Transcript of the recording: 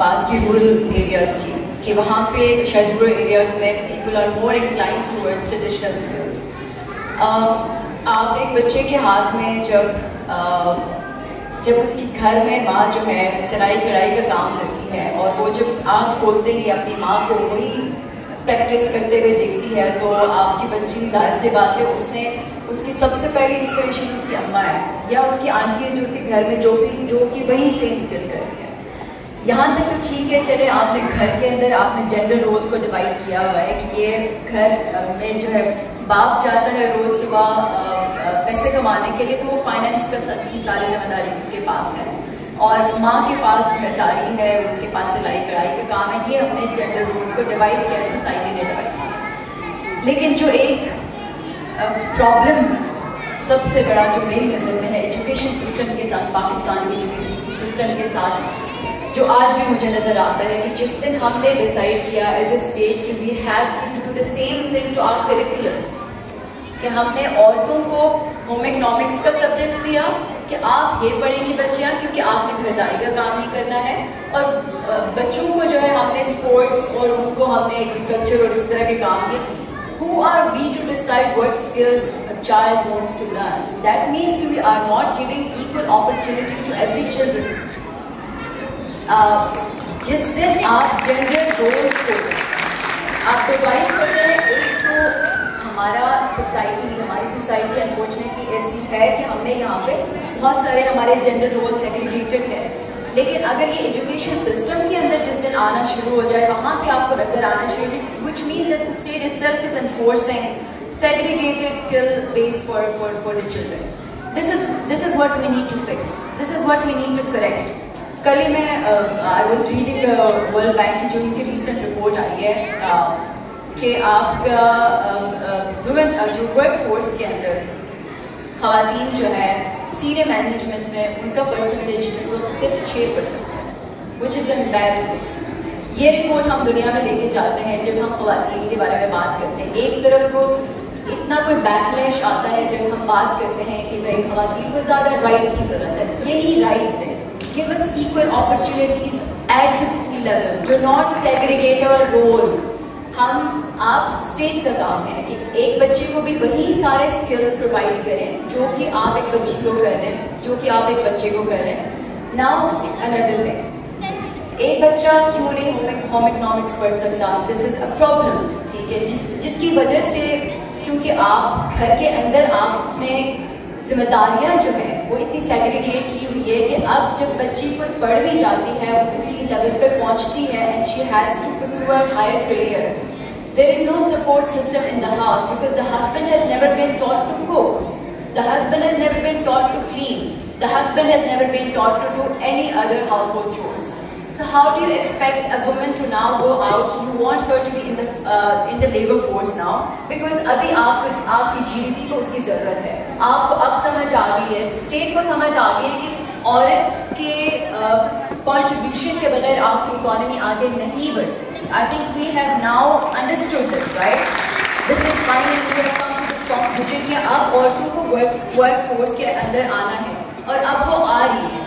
بات کی rural areas کی کہ وہاں پہ شاید رورل ایریاز میں people are more inclined towards traditional skills. آپ ایک بچے کے ہاتھ میں جب اس کی گھر میں ماں جو ہے سلائی کڑھائی کا کام کرتی ہے اور وہ جب آنکھ کھولتے ہی اپنی ماں کو وہی پریکٹس کرتے ہوئے دیکھتی ہے تو آپ کی بچی ظاہر سی بات ہے اس کی سب سے پہلی انسپریشن اس کی اماں ہے یا اس کی آنٹی ہے جو اس کے گھر میں جو کہ وہی سیم اسکل کر رہی ہے. یہاں تک تو ٹھیک ہے، چلے آپ نے گھر کے اندر آپ نے جینڈر رولز کو ڈیوائڈ کیا ہوا ہے کہ یہ گھر میں جو ہے باپ جاتا ہے روز صبح پیسے کمانے کے لیے تو وہ فائنینس کی ساری ذمہ داری اس کے پاس ہے اور ماں کے پاس گھرداری ہے، اس کے پاس سلائی کڑھائی کا کام ہے. یہ ہم نے جینڈر رولز کو ڈیوائڈ کیا، سوسائٹی نے ڈیوائڈ کیا. لیکن جو ایک پرابلم سب سے بڑا جو میری نظر میں ہے ایجوکیشن سسٹم کے ساتھ، پاکستان کے یونیورسٹی سسٹم کے ساتھ، جو آج بھی مجھے نظر آتا ہے کہ جس دن ہم نے ڈیسائیڈ کیا ایز اے اسٹیٹ کہ we have to do the same thing to our curriculum, کہ ہم نے عورتوں کو ہوم اکنامکس کا سبجیکٹ دیا کہ آپ یہ پڑھیں گی بچیاں کیونکہ آپ نے گھرداری کا کام ہی کرنا ہے، اور بچوں کو جو ہے ہم نے اسپورٹس اور ان کو ہم نے ایگریکلچر اور اس طرح کے کام دیے. Who are we to decide what skills a child wants to learn? That means we are not giving equal opportunity to every children. جس دن آپ جینڈر رولز کو آپ ڈیوائڈ کرتے ہیں، ایک تو ہماری سوسائٹی انفارچونیٹلی ایسی ہے کہ ہم نے یہاں پہ بہت سارے ہمارے جینڈر رول سیگریگیٹڈ ہے، لیکن اگر یہ ایجوکیشن سسٹم کے اندر جس دن آنا شروع ہو جائے وہاں پہ آپ کو نظر آنا شروع which means that the state itself is enforcing segregated skill base for the children. This is what we need to fix. This is what we need to correct. کل ہی میں I was reading world bank کی جو ان کی recent report آئی ہے کہ آپ کا women جو ورک فورس کے اندر خواتین جو ہے سینئر مینجمنٹ میں ان کا پرسنٹیج اس وقت صرف 6% ہے which is embarrassing. یہ رپورٹ ہم دنیا میں لے کے جاتے ہیں جب ہم خواتین کے بارے میں بات کرتے ہیں. ایک طرف تو اتنا کوئی بیک لیش آتا ہے جب ہم بات کرتے ہیں کہ بھائی خواتین کو زیادہ رائٹس کی ضرورت ہے. یہی رائٹس ہے. Give us equal opportunities at the school level. Do not segregate our role. آپ اسٹیٹ کا کام ہے کہ ایک بچے کو بھی وہی سارے اسکلز پرووائڈ کریں جو کہ آپ ایک بچی کو کر رہے ہیں، جو کہ آپ ایک بچے کو کر رہے ہیں. Now another thing. ایک بچہ کیوں نہیں ہوم اکنامکس پڑھ سکتا؟ دس از اے پرابلم. ٹھیک ہے، جس کی وجہ سے کیونکہ آپ گھر کے اندر آپ نے ذمہ داریاں جو ہیں وہ اتنی سیگریگیٹ کی ہوئی ہے کہ اب جب بچی کوئی پڑھ بھی جاتی ہے وہ کسی لیول پہ پہنچتی ہے and she has to pursue a higher career, there is no support system in the house because the husband has never been taught to cook, the husband has never been taught to clean, the husband has never been taught to do any other household chores. So how do you expect a woman to now go out? You want her to be in the labor force now because ابھی آپ کی GDP کو اس کی ضرورت ہے. آپ کو اب سمجھ آ گئی ہے، اسٹیٹ کو سمجھ آ گئی ہے کہ عورت کے کنٹریبیوشن کے بغیر آپ کی اکانومی آگے نہیں بڑھ سکتی. I think we have now understood this, right? This is finally we have come to this conclusion کہ اب عورتوں کو ورک فورس کے اندر آنا ہے اور اب وہ آ رہی ہے.